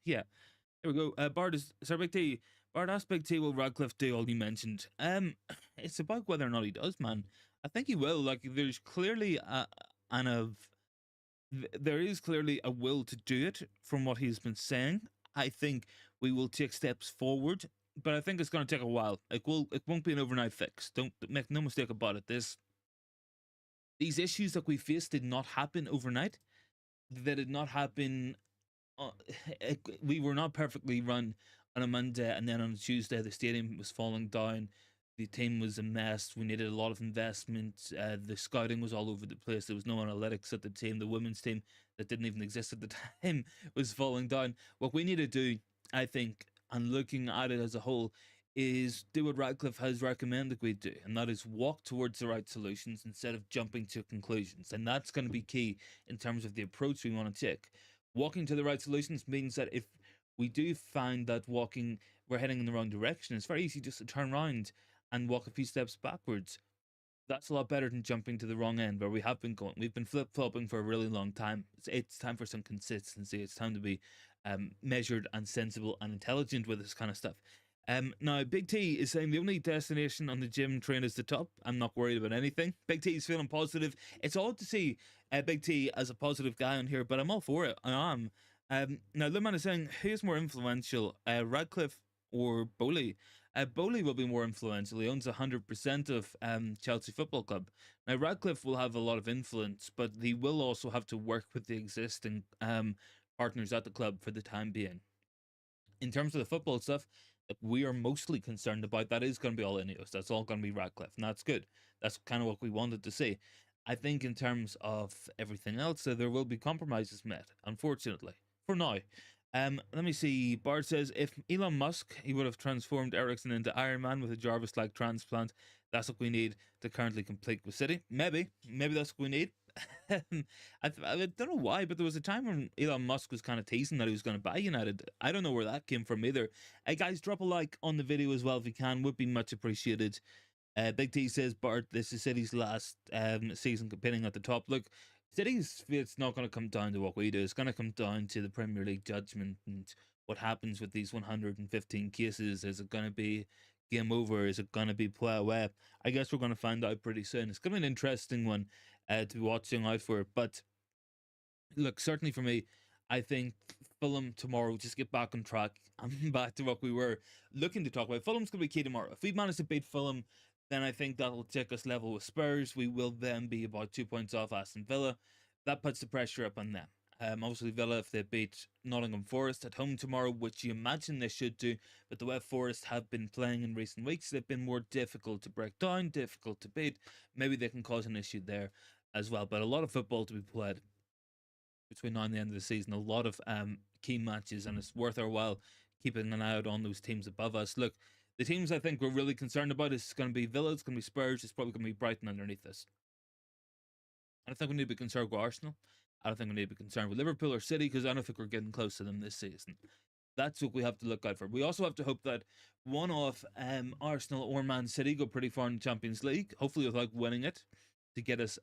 Yeah, there we go. Bart is Sir Big T. Bart asked Big T, will Radcliffe do all you mentioned? It's about whether or not he does, man. I think he will. Like, there's clearly there is clearly a will to do it from what he's been saying. I think we will take steps forward, but I think it's going to take a while. It won't be an overnight fix. Don't make no mistake about it. These issues that we faced did not happen overnight. They did not happen. We were not perfectly run on a Monday, and then on a Tuesday the stadium was falling down. The team was a mess. We needed a lot of investment. The scouting was all over the place. There was no analytics at the team. The women's team that didn't even exist at the time was falling down. What we need to do, I think, and looking at it as a whole, is do what Radcliffe has recommended we do, and that is walk towards the right solutions instead of jumping to conclusions. And that's going to be key in terms of the approach we want to take. Walking to the right solutions means that if we do find that we're heading in the wrong direction, it's very easy just to turn around and walk a few steps backwards. That's a lot better than jumping to the wrong end where we have been going. We've been flip-flopping for a really long time. It's time for some consistency. It's time to be measured and sensible and intelligent with this kind of stuff. Now, Big T is saying the only destination on the gym train is the top. I'm not worried about anything. Big T is feeling positive. It's odd to see Big T as a positive guy on here, but I'm all for it. I am. Now, Luman is saying, who's more influential, Radcliffe or Bowley? Bowley will be more influential. He owns 100% of Chelsea Football Club. Now, Radcliffe will have a lot of influence, but he will also have to work with the existing partners at the club for the time being. In terms of the football stuff that we are mostly concerned about, that is going to be all Ineos. That's all going to be Radcliffe, and that's good. That's kind of what we wanted to see. I think in terms of everything else, there will be compromises met, unfortunately, for now. Let me see. Bart says, if Elon Musk, he would have transformed Ericsson into Iron Man with a Jarvis-like transplant. That's what we need to currently complete with City. Maybe that's what we need. I don't know why, but there was a time when Elon Musk was kind of teasing that he was going to buy United. I don't know where that came from either. Guys, drop a like on the video as well if you can. Would be much appreciated. Big T says, Bart, this is City's last season competing at the top. Look, City's fate's not going to come down to what we do. It's going to come down to the Premier League judgment and what happens with these 115 cases. Is it going to be game over? Is it going to be play away? I guess we're going to find out pretty soon. It's going to be an interesting one to be watching out for. But look, certainly for me, I think Fulham tomorrow, just get back on track and back to what we were looking to talk about. Fulham's going to be key tomorrow. If we manage to beat Fulham, then I think that'll take us level with Spurs. We will then be about 2 points off Aston Villa. That puts the pressure up on them. Obviously, Villa, if they beat Nottingham Forest at home tomorrow, which you imagine they should do, but the way Forest have been playing in recent weeks, they've been more difficult to break down, difficult to beat. Maybe they can cause an issue there as well. But a lot of football to be played between now and the end of the season. A lot of key matches, and it's worth our while keeping an eye out on those teams above us. Look, the teams I think we're really concerned about is going to be Villa, it's going to be Spurs, it's probably going to be Brighton underneath us. I don't think we need to be concerned with Arsenal. I don't think we need to be concerned with Liverpool or City, because I don't think we're getting close to them this season. That's what we have to look out for. We also have to hope that one of Arsenal or Man City go pretty far in the Champions League, hopefully without winning it, to get us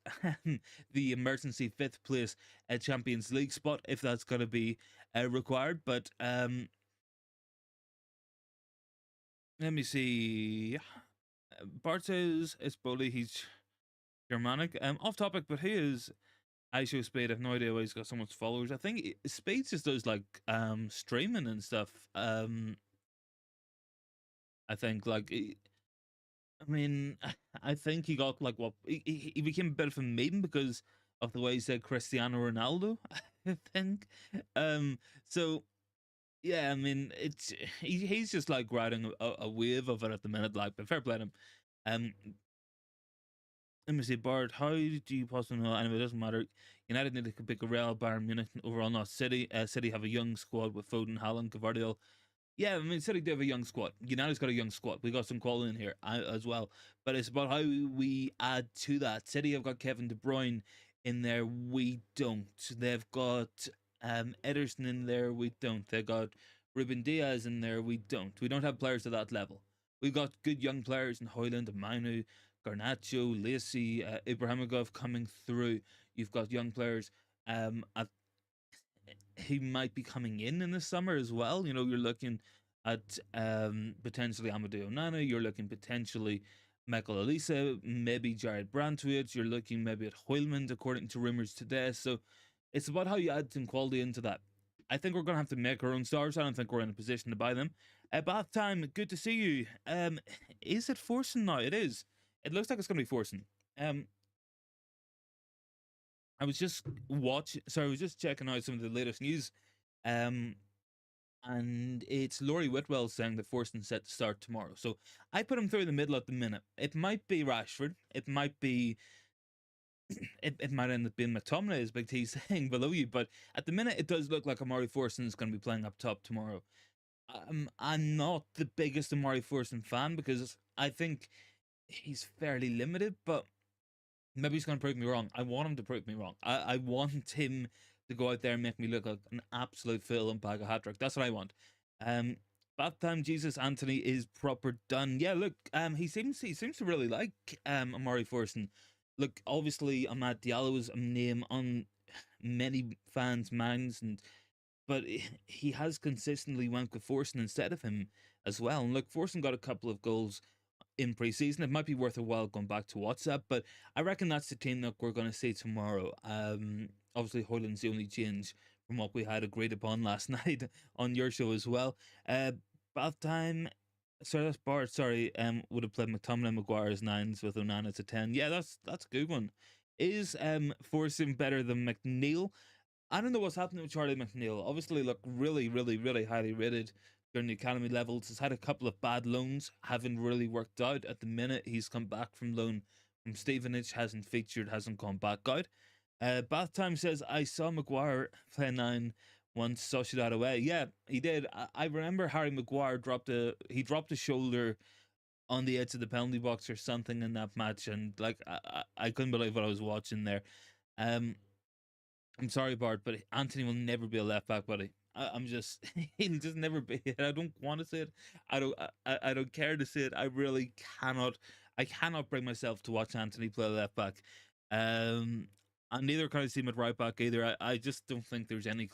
the emergency 5th place Champions League spot, if that's going to be required. But Let me see. Bart says it's Bully. He's Germanic. Off topic, but he is I show Spade. I have no idea why he's got so much followers. I think Spade just does like streaming and stuff. I think like I mean, I think he got like what he became a bit of a meme because of the way he said Cristiano Ronaldo. I think. So yeah, I mean, he's just like riding a wave of it at the minute. Like, but fair play to him. Um, Let me see, Bart. How do you possibly know? Anyway, it doesn't matter. United need to pick a Real, Bayern Munich overall, not City. City have a young squad with Foden, Haaland, Gavardiol. Yeah, I mean, City do have a young squad. United's got a young squad. We got some quality in here as well. But it's about how we add to that. City have got Kevin De Bruyne in there. We don't. They've got Ederson in there. We don't. They got Ruben Diaz in there. We don't. We don't have players at that level. We've got good young players in Hojlund and Manu, Garnacho, Lacey, Ibrahimov coming through. You've got young players. At he might be coming in the summer as well. You know, you're looking at potentially Amadou Onana. You're looking potentially Michael Olise, maybe Jared Brantwaite. You're looking maybe at Hjulmand, according to rumors today. So it's about how you add some quality into that. I think we're going to have to make our own stars. I don't think we're in a position to buy them. Bath time, good to see you. Is it Forson now? It is. It looks like it's going to be Forson. I was just I was just checking out some of the latest news. Um, and it's Laurie Whitwell saying that Forston's set to start tomorrow. So I put him through the middle at the minute. It might be Rashford. It might be. It might end up being McTominay, as Big T saying below you. But at the minute, it does look like Omari Forson is going to be playing up top tomorrow. I'm not the biggest Omari Forson fan because I think he's fairly limited, but maybe he's going to prove me wrong. I want him to prove me wrong. I want him to go out there and make me look like an absolute fill and bag a hat trick. That's what I want. Bath time Jesus Anthony is proper done. Yeah, look, he seems to really like Omari Forson. Look, obviously Amad Diallo is a name on many fans' minds, but he has consistently went with Forson instead of him as well. And look, Forson got a couple of goals in pre-season. It might be worth a while going back to WhatsApp, but I reckon that's the team that we're going to see tomorrow. Obviously Hojlund's the only change from what we had agreed upon last night on your show as well. Bath time. Sorry, that's Bart. Sorry, would have played McTominay Maguire as 9s with Onana as a 10. Yeah, that's a good one. Is Forson better than McNeil? I don't know what's happening with Charlie McNeil. Obviously, look, really, really, really highly rated during the academy levels. He's had a couple of bad loans, haven't really worked out. At the minute, he's come back from loan from Stevenage, hasn't featured, hasn't gone back out. Bath Time says, I saw Maguire play 9 once, Sociedad away. Yeah, he did. I remember Harry Maguire dropped a shoulder on the edge of the penalty box or something in that match, and like I couldn't believe what I was watching there. I'm sorry, Bart, but Anthony will never be a left back, buddy. I'm just he'll just never be it. I don't want to say it. I don't care to say it. I really cannot. I cannot bring myself to watch Anthony play left back. And neither can I see him at right back either. I just don't think there's any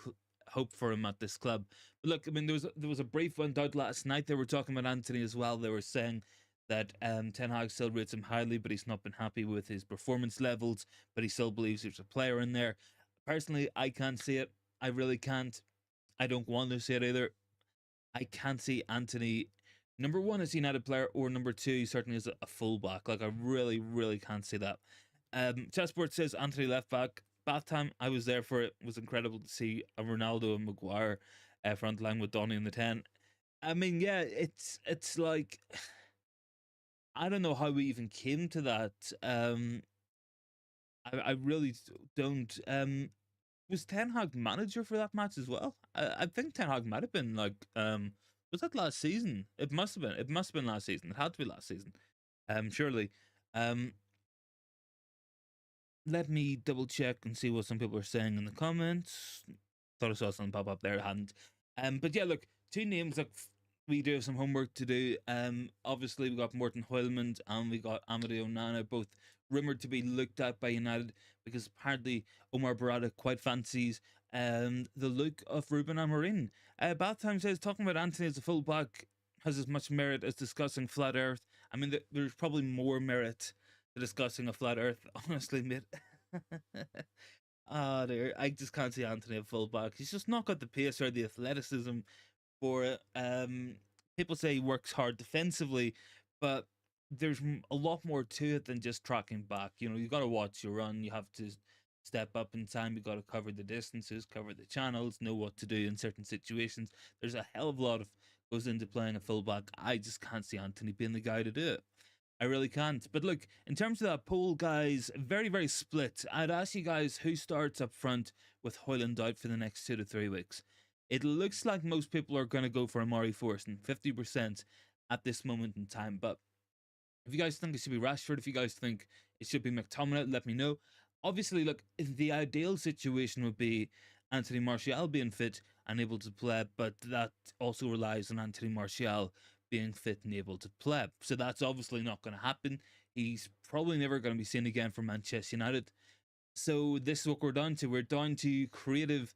hope for him at this club. But look, I mean, there was a brief went out last night. They were talking about Anthony as well. They were saying that Ten Hag still rates him highly, but he's not been happy with his performance levels. But he still believes there's a player in there. Personally, I can't see it. I really can't. I don't want to see it either. I can't see Anthony, number one, as a United player, or number two, certainly as a fullback. Like, I really, really can't see that. Chessport says Anthony left back. Bath time, I was there for it. It was incredible to see a Ronaldo and Maguire front line with Donny in the 10. I mean, yeah, it's like, I don't know how we even came to that. I really don't. Was Ten Hag manager for that match as well? I think Ten Hag might have been like, was that last season? It must have been. It must have been last season. It had to be last season. Surely. Let me double check and see what some people are saying in the comments. Thought I saw something pop up there, hadn't. But yeah, look, two names. Like, we do have some homework to do. Obviously we got Morten Hjulmand and we got Amadou Onana, both rumored to be looked at by United because apparently Omar Barada quite fancies the look of Ruben Amorim. Bath Time says, talking about Anthony as a full back, has as much merit as discussing flat Earth. I mean, there's probably more merit to discussing a flat Earth, honestly, mate. Ah, dear, I just can't see Anthony at fullback. He's just not got the pace or the athleticism for it. People say he works hard defensively, but there's a lot more to it than just tracking back. You know, you got to watch your run. You have to step up in time. You got to cover the distances, cover the channels, know what to do in certain situations. There's a hell of a lot of goes into playing a fullback. I just can't see Anthony being the guy to do it. I really can't. But look, in terms of that poll, guys, very, very split. I'd ask you guys who starts up front with Hojlund out for the next 2 to 3 weeks. It looks like most people are going to go for Omari Forson, 50% at this moment in time. But if you guys think it should be Rashford, if you guys think it should be McTominay, let me know. Obviously, look, the ideal situation would be Anthony Martial being fit and able to play, but that also relies on Anthony Martial being fit and able to play. So that's obviously not going to happen. He's probably never going to be seen again for Manchester United. So this is what we're down to. We're down to creative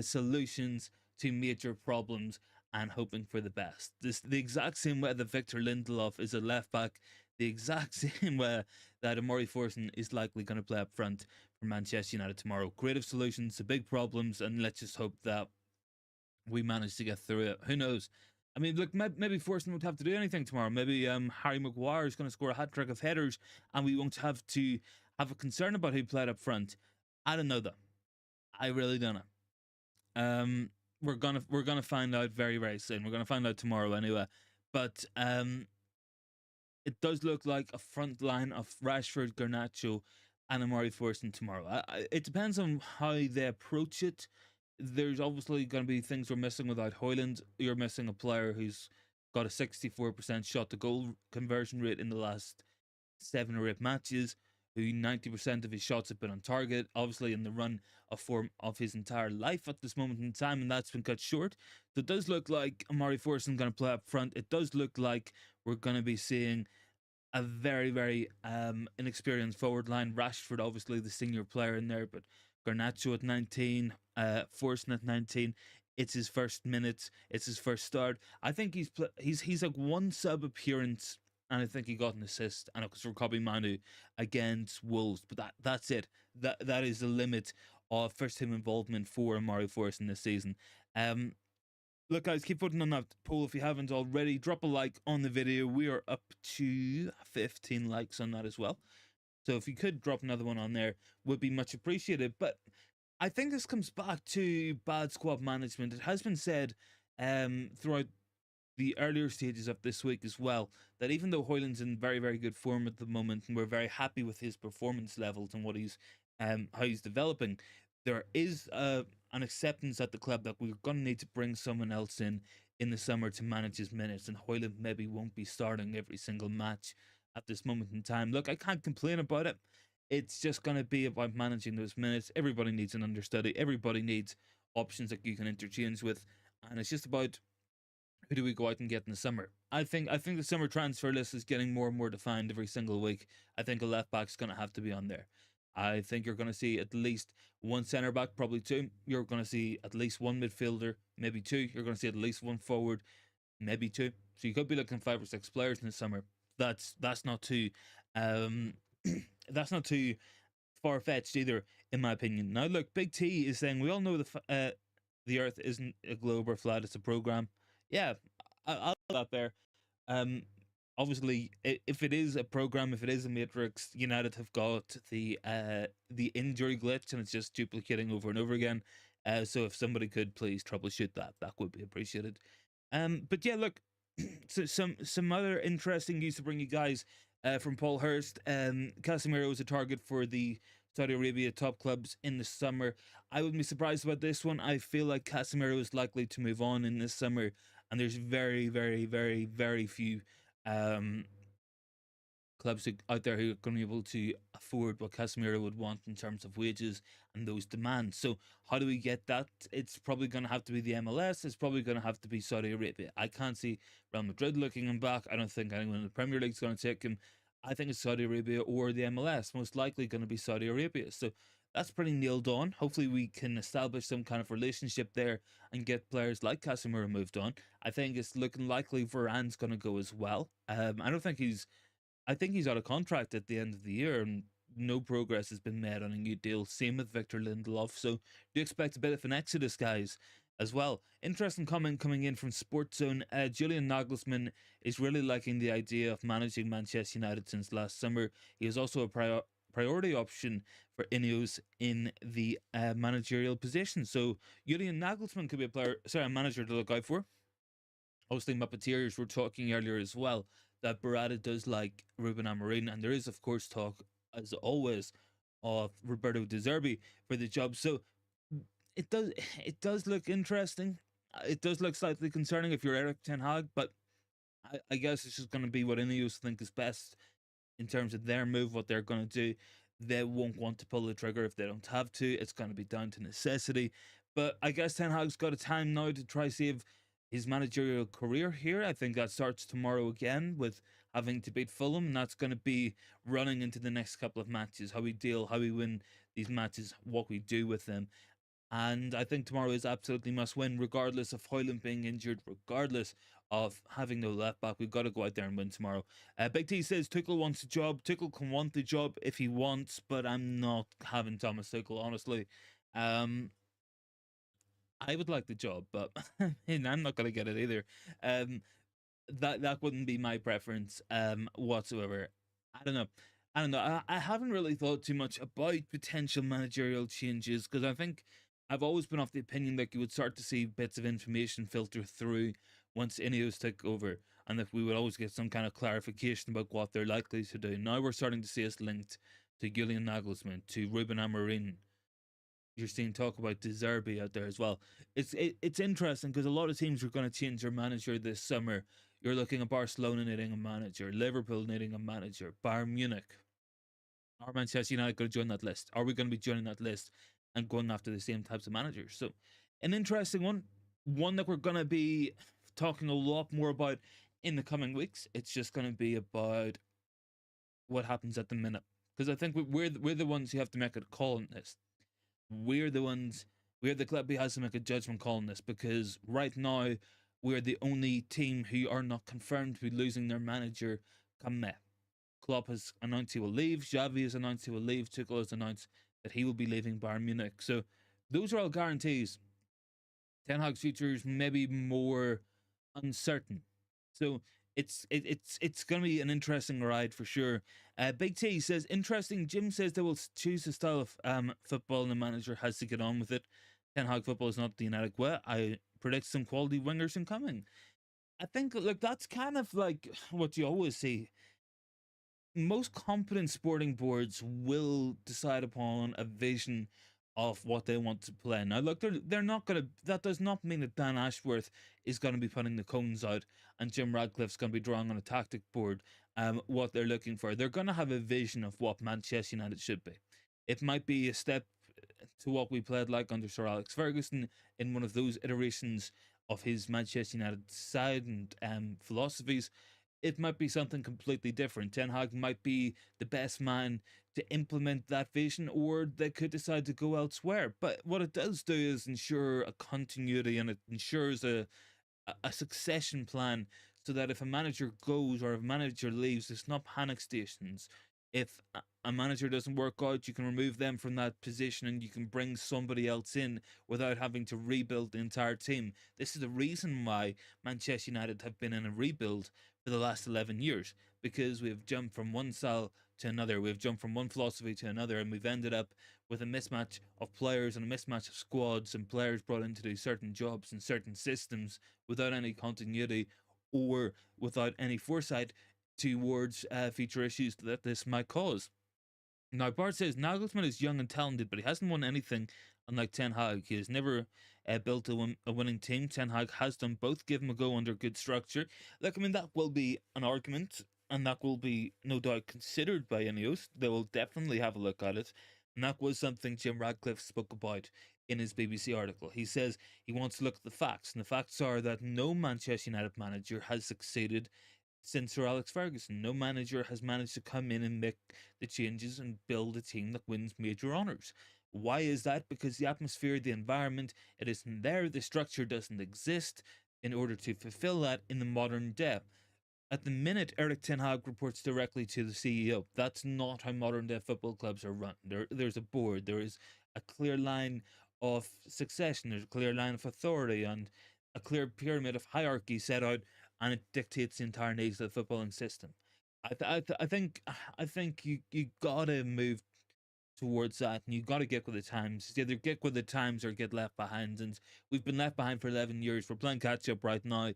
solutions to major problems and hoping for the best. This the exact same way that Victor Lindelof is a left back, the exact same way that Omari Forson is likely going to play up front for Manchester United tomorrow. Creative solutions to big problems, and let's just hope that we manage to get through it. Who knows? I mean, look, maybe Forson won't have to do anything tomorrow. Maybe Harry Maguire is going to score a hat-trick of headers, and we won't have to have a concern about who played up front. I don't know though. I really don't know. We're gonna find out very, very soon. We're gonna find out tomorrow anyway. But it does look like a front line of Rashford, Garnacho, and Omari Forson tomorrow. It depends on how they approach it. There's obviously going to be things we're missing without Hojlund. You're missing a player who's got a 64% shot to goal conversion rate in the last 7 or 8 matches, who 90% of his shots have been on target, obviously in the run of form of his entire life at this moment in time, and that's been cut short. So it does look like Omari Forson going to play up front. It does look like we're going to be seeing a very, very inexperienced forward line. Rashford, obviously the senior player in there, but Garnacho at 19, Forson at 19. It's his first minutes. It's his first start. I think he's like one sub appearance, and I think he got an assist, and it was for Kobe Manu against Wolves. But that's it. That is the limit of first team involvement for Omari Forson this season. Look, guys, keep voting on that poll if you haven't already. Drop a like on the video. We are up to 15 likes on that as well. So if you could drop another one on there, would be much appreciated. But I think this comes back to bad squad management. It has been said throughout the earlier stages of this week as well, that even though Hojlund's in very, very good form at the moment, and we're very happy with his performance levels and what he's how he's developing, there is an acceptance at the club that we're going to need to bring someone else in the summer to manage his minutes, and Hojlund maybe won't be starting every single match at this moment in time. Look, I can't complain about it. It's just going to be about managing those minutes. Everybody needs an understudy. Everybody needs options that you can interchange with, and it's just about who do we go out and get in the summer. I think the summer transfer list is getting more and more defined every single week. I think a left back's going to have to be on there. I think you're going to see at least one centre back, probably two. You're going to see at least one midfielder, maybe two. You're going to see at least one forward, maybe two. So you could be looking at 5 or 6 players in the summer. That's not too that's not too far fetched either, in my opinion. Now, look, Big T is saying we all know the Earth isn't a globe or flat; it's a program. Yeah, I'll put that there. Obviously, if it is a program, if it is a matrix, United have got the injury glitch, and it's just duplicating over and over again. So if somebody could please troubleshoot that, that would be appreciated. But yeah, look, so some other interesting news to bring you guys from Paul Hurst. Casemiro is a target for the Saudi Arabia top clubs in the summer. I wouldn't be surprised about this one. I feel like Casemiro is likely to move on in this summer, and there's very, very, very, very few clubs out there who are going to be able to afford what Casemiro would want in terms of wages and those demands. So how do we get that? It's probably going to have to be the MLS. It's probably going to have to be Saudi Arabia. I can't see Real Madrid looking him back. I don't think anyone in the Premier League is going to take him. I think it's Saudi Arabia or the MLS. Most likely going to be Saudi Arabia. So that's pretty nailed on. Hopefully, we can establish some kind of relationship there and get players like Casemiro moved on. I think it's looking likely Varane's going to go as well. I don't think he's. I think he's out of contract at the end of the year, and no progress has been made on a new deal. Same with Victor Lindelof. So do expect a bit of an exodus, guys, as well. Interesting comment coming in from Sports Zone. Julian Nagelsmann is really liking the idea of managing Manchester United since last summer. He is also a priority option for Ineos in the managerial position. So Julian Nagelsmann could be a manager to look out for. Obviously, Muppeteers were talking earlier as well that Barada does like Ruben Amorim, and there is, of course, talk, as always, of Roberto De Zerbi for the job. So it does it does look interesting. It does look slightly concerning if you're Eric Ten Hag, but I guess it's just going to be what Ineos think is best in terms of their move, what they're going to do. They won't want to pull the trigger if they don't have to. It's going to be down to necessity. But I guess Ten Hag's got a time now to try save his managerial career here. I think that starts tomorrow again with having to beat Fulham, and that's going to be running into the next couple of matches. How we deal, how we win these matches, what we do with them. And I think tomorrow is absolutely must win, regardless of Hojlund being injured, regardless of having no left back. We've got to go out there and win tomorrow. Big T says Tuchel wants a job. Tuchel can want the job if he wants, but I'm not having Thomas Tuchel, honestly. I would like the job, but I'm not going to get it either. Um, that wouldn't be my preference whatsoever. I don't know. I don't know. I haven't really thought too much about potential managerial changes because I think I've always been of the opinion that you would start to see bits of information filter through once Ineos took over, and that we would always get some kind of clarification about what they're likely to do. Now we're starting to see us linked to Julian Nagelsmann, to Ruben Amorim. You're seeing talk about De Zerbi out there as well. It's interesting because a lot of teams are going to change their manager this summer. You're looking at Barcelona needing a manager, Liverpool needing a manager, Bayern Munich. Are Manchester United going to join that list? Are we going to be joining that list and going after the same types of managers? So, an interesting one that we're going to be talking a lot more about in the coming weeks. It's just going to be about what happens at the minute because I think we're the ones who have to make a call on this. We're the ones, we're the club who has to make a judgment call on this because right now we're the only team who are not confirmed to be losing their manager come May. Klopp has announced he will leave, Xavi has announced he will leave, Tuchel has announced that he will be leaving Bayern Munich. So those are all guarantees. Ten Hag's future is maybe more uncertain. So it's going to be an interesting ride for sure. Big T says interesting. Jim says they will choose the style of football, and the manager has to get on with it. Ten Hag football is not the United way. I predict some quality wingers incoming. I think look that's kind of like what you always see. Most competent sporting boards will decide upon a vision of what they want to play. Now, look, they're not gonna. That does not mean that Dan Ashworth is going to be putting the cones out and Jim Radcliffe's going to be drawing on a tactic board. What they're looking for, they're going to have a vision of what Manchester United should be. It might be a step to what we played like under Sir Alex Ferguson in one of those iterations of his Manchester United side and philosophies. It might be something completely different. Ten Hag might be the best man to implement that vision, or they could decide to go elsewhere. But what it does do is ensure a continuity, and it ensures a succession plan so that if a manager goes or if a manager leaves, it's not panic stations. If a manager doesn't work out, you can remove them from that position and you can bring somebody else in without having to rebuild the entire team. This is the reason why Manchester United have been in a rebuild for the last 11 years, because we've jumped from one style to another, we've jumped from one philosophy to another, and we've ended up with a mismatch of players and a mismatch of squads and players brought in to do certain jobs and certain systems without any continuity or without any foresight towards future issues that this might cause. Now, Bart says Nagelsmann is young and talented, but he hasn't won anything, unlike Ten Hag. He has never built a winning team. Ten Hag has done both. Give him a go under good structure. Look, I mean, that will be an argument, and that will be no doubt considered by Ineos. They will definitely have a look at it. And that was something Jim Radcliffe spoke about in his BBC article. He says he wants to look at the facts, and the facts are that no Manchester United manager has succeeded since Sir Alex Ferguson. No manager has managed to come in and make the changes and build a team that wins major honours. Why is that? Because the atmosphere, the environment, it isn't there. The structure doesn't exist in order to fulfill that in the modern day. At the minute, Eric Ten Hag reports directly to the CEO. That's not how modern day football clubs are run. There's a board, there is a clear line of succession, there's a clear line of authority, and a clear pyramid of hierarchy set out, and it dictates the entire needs of the footballing system. I think you gotta move towards that, and you got to get with the times. It's either get with the times or get left behind, and we've been left behind for 11 years. We're playing catch up right now.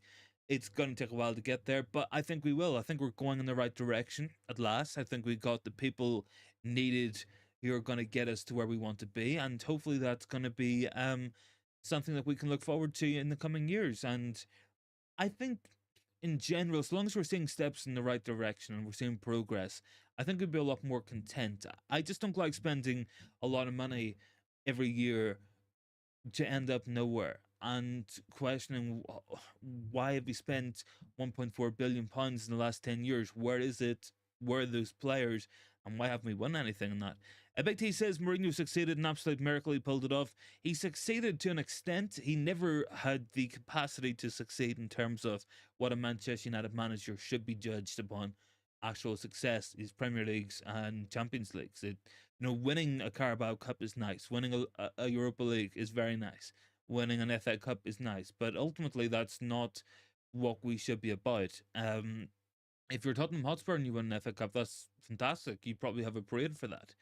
It's going to take a while to get there, but I think we will. I think we're going in the right direction at last. I think we got the people needed who are going to get us to where we want to be, and hopefully that's going to be something that we can look forward to in the coming years. And I think in general, as long as we're seeing steps in the right direction and we're seeing progress, I think we'd be a lot more content. I just don't like spending a lot of money every year to end up nowhere and questioning why have we spent 1.4 billion pounds in the last 10 years? Where is it? Where are those players? And why haven't we won anything in that? A Big T says Mourinho succeeded, an absolute miracle. He pulled it off. He succeeded to an extent. He never had the capacity to succeed in terms of what a Manchester United manager should be judged upon. Actual success is Premier Leagues and Champions Leagues. Winning a Carabao Cup is nice. Winning a Europa League is very nice. Winning an FA Cup is nice, but ultimately that's not what we should be about. If you're Tottenham Hotspur and you win an FA Cup, that's fantastic. You probably have a parade for that.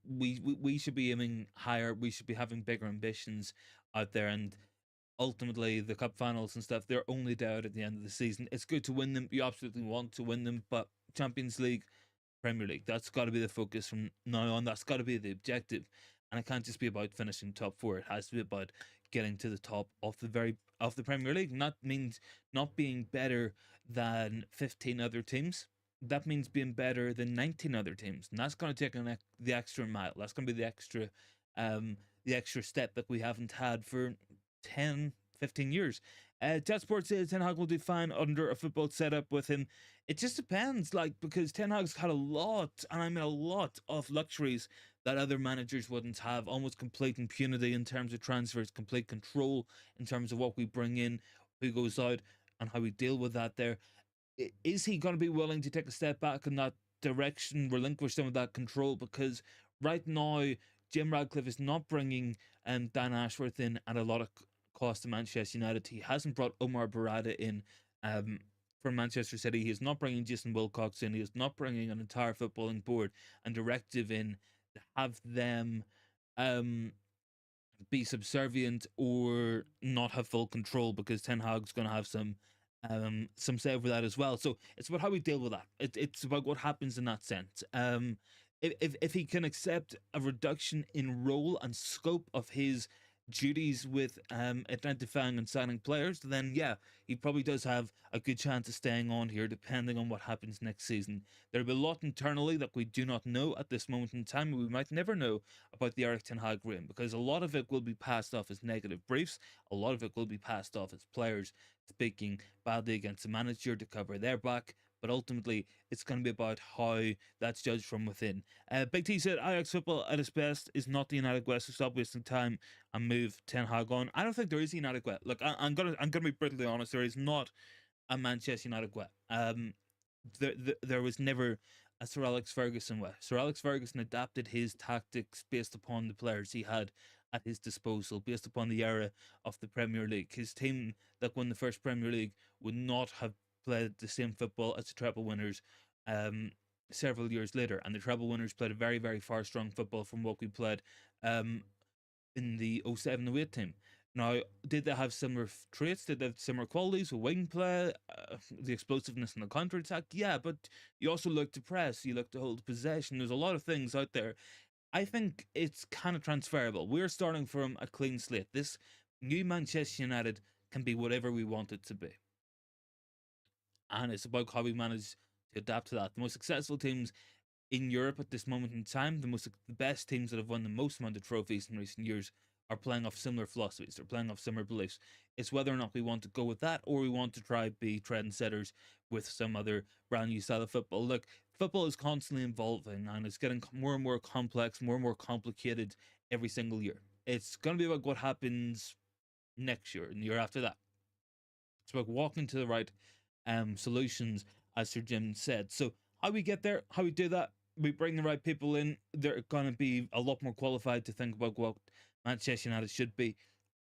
We should be aiming higher. We should be having bigger ambitions out there, and ultimately the cup finals and stuff, they're only out at the end of the season. It's good to win them. You absolutely want to win them, but Champions League, Premier League, that's got to be the focus from now on. That's got to be the objective, and it can't just be about finishing top four. It has to be about getting to the top of the Premier League. And that means not being better than 15 other teams. That means being better than 19 other teams, and that's going to take the extra mile. That's going to be the extra step that we haven't had for 10, 15 years. Jet Sports says Ten Hag will do fine under a football setup with him. It just depends, because Ten Hag's had a lot, and I mean a lot of luxuries that other managers wouldn't have. Almost complete impunity in terms of transfers, complete control in terms of what we bring in, who goes out, and how we deal with that there. Is he going to be willing to take a step back in that direction, relinquish some of that control? Because right now, Jim Radcliffe is not bringing Dan Ashworth in at a lot of cost to Manchester United. He hasn't brought Omar Barada in from Manchester City. He is not bringing Jason Wilcox in. He is not bringing an entire footballing board and directive in to have them be subservient or not have full control, because Ten Hag's going to have some say over that as well. So it's about how we deal with that. It's about what happens in that sense. If he can accept a reduction in role and scope of his duties with identifying and signing players, then yeah, he probably does have a good chance of staying on here, depending on what happens next season. There'll be a lot internally that we do not know at this moment in time. We might never know about the Eric Ten Hag reign, because a lot of it will be passed off as negative briefs. A lot of it will be passed off as players speaking badly against the manager to cover their back. But ultimately, it's going to be about how that's judged from within. Big T said Ajax football at its best is not the United West, so stop wasting time and move Ten Hag on. I don't think there is a United West. Look, I'm gonna be brutally honest. There is not a Manchester United West. There was never a Sir Alex Ferguson way. Sir Alex Ferguson adapted his tactics based upon the players he had at his disposal, based upon the era of the Premier League. His team that won the first Premier League would not have played the same football as the treble winners several years later, and the treble winners played a very, very far strong football from what we played in the 07-08 team. Now, did they have similar traits? Did they have similar qualities with wing play, the explosiveness in the counter attack? Yeah, but you also look to press, you look to hold possession. There's a lot of things out there. I think it's kind of transferable. We're starting from a clean slate. This new Manchester United can be whatever we want it to be. And it's about how we manage to adapt to that. The most successful teams in Europe at this moment in time, the best teams that have won the most amount of trophies in recent years, are playing off similar philosophies. They're playing off similar beliefs. It's whether or not we want to go with that, or we want to try be trendsetters with some other brand new style of football. Look, football is constantly evolving and it's getting more and more complex, more and more complicated every single year. It's going to be about what happens next year and the year after that. It's about walking to the right solutions, as Sir Jim said. So how we get there, how we do that, we bring the right people in. They're going to be a lot more qualified to think about what Manchester United should be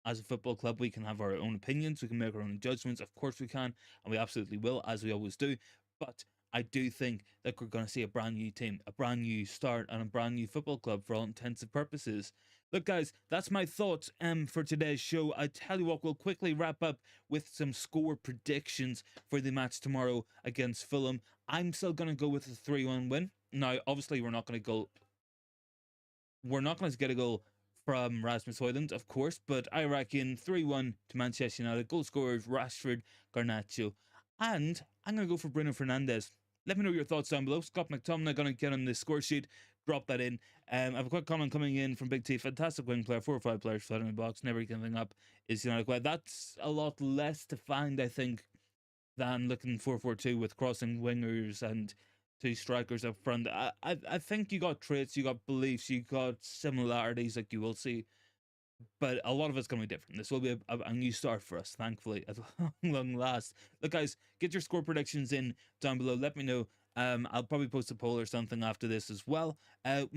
as a football club. We can have our own opinions, we can make our own judgments, of course we can, and we absolutely will, as we always do. But I do think that we're going to see a brand new team, a brand new start, and a brand new football club for all intents and purposes. Look, guys, that's my thoughts for today's show. I tell you what, we'll quickly wrap up with some score predictions for the match tomorrow against Fulham. I'm still going to go with a 3-1 win. Now, obviously, we're not going to get a goal from Rasmus Hojlund, of course, but I reckon 3-1 to Manchester United. Goal scorers Rashford, Garnacho, and I'm going to go for Bruno Fernandes. Let me know your thoughts down below. Scott McTominay going to get on the score sheet. Drop that in. I have a quick comment coming in from Big T. Fantastic wing player. 4 or 5 players flat in the box. Never giving up. Is United quite? That's a lot less to find, I think, than looking 4-4-2 with crossing wingers and 2 strikers up front. I think you got traits, you got beliefs, you got similarities like you will see, but a lot of it's going to be different. This will be a new start for us, thankfully, at long last. Look, guys, get your score predictions in down below. Let me know. I'll probably post a poll or something after this as well.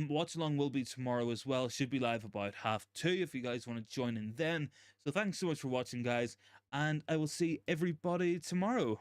Watch along will be tomorrow as well. Should be live about 2:30 if you guys want to join in then. So thanks so much for watching, guys, and I will see everybody tomorrow.